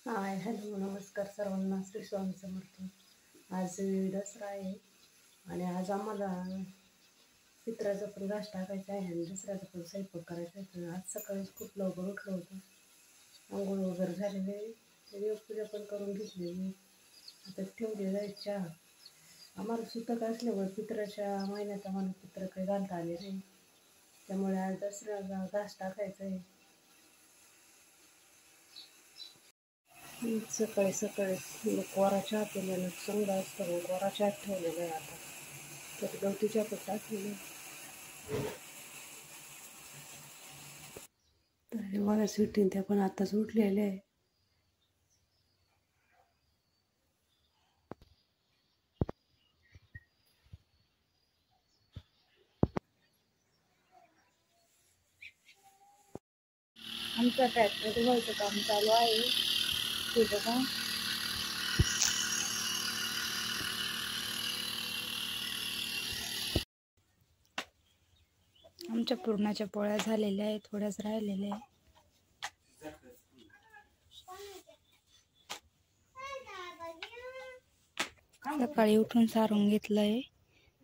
Hi hello नमस्कार सर्वांना. श्री स्वामी समर्थ. आज दसरा आहे आणि आज आम्हाला पित्राचा पण घास टाकायचा आहे आणि दसऱ्याचा पण स्वयंपाक करायचा आहे. तर आज सकाळीच खूप लवकर उठलं होतं. आंघोळ वगैरे झालेले, देवपूजा पण करून घेतलेली. आता ठेवलेला आहे चहा. आम्हाला सुतक असल्यामुळे पित्राच्या महिन्यात आम्हाला पित्र काही घालता आले नाही, त्यामुळे आज दसऱ्याला घास टाकायचा आहे. सकाळी सकाळी कोरा चहा पिल्यानं चांगला असतो, कोरा चहा ठेवलेला आहे. आता तर गवती चहा पण टाकलेलं. तर मला स्वीटीन त्या पण आताच उठलेल्या आहे. आमचं ट्रॅक्टर धुवायचं काम चालू आहे. ते बघा, आमच्या पुरणाच्या पोळ्या झालेल्या आहेत, थोड्याच राहिलेल्या आहे. सकाळी उठून सारून घेतलंय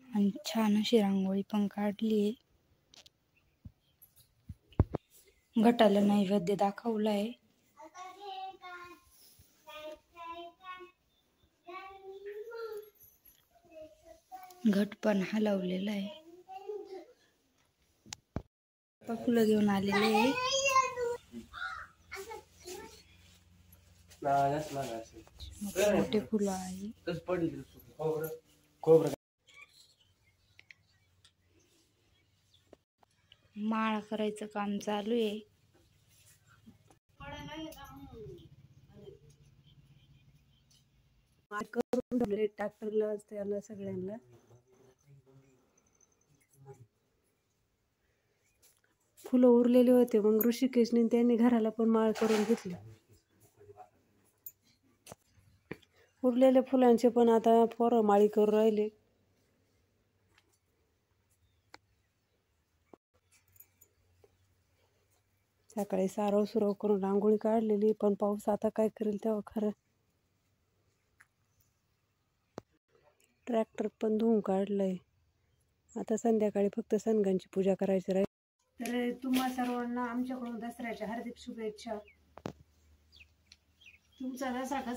आणि छान अशी रांगोळी पण काढली आहे. घटाला नैवेद्य दाखवलाय. घट पण हलवलेला आहे. फुलं घेऊन आलेले आहे. मोठे फुलं आहे. माळ करायचं काम चालू आहे. ट्रॅक्टरला त्याला सगळ्यांना फुलं उरलेले होते, मग ऋषिकेशने त्यांनी घराला पण माळ करून घेतली. उरलेल्या फुलांचे पण आता पोरं माळी करून राहिले. सकाळी सारव सुरव करून रांगोळी काढलेली, पण पाऊस आता काय करेल तेव्हा खरं. ट्रॅक्टर पण धुवून काढलंय. आता संध्याकाळी फक्त सणगांची पूजा करायची राहील. तर तुम्हा सर्वांना आमच्याकडून दसऱ्याच्या हार्दिक शुभेच्छा. तुमचा दसरा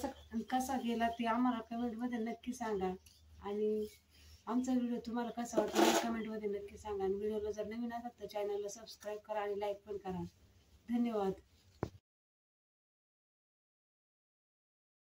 कसा गेला ते आम्हाला कमेंटमध्ये नक्की सांगा. आणि आमचा व्हिडिओ तुम्हाला कसा वाटला कमेंटमध्ये नक्की सांगा. आणि व्हिडिओला जर नवीन असाल तर चॅनलला सबस्क्राईब करा आणि लाईक पण करा. धन्यवाद.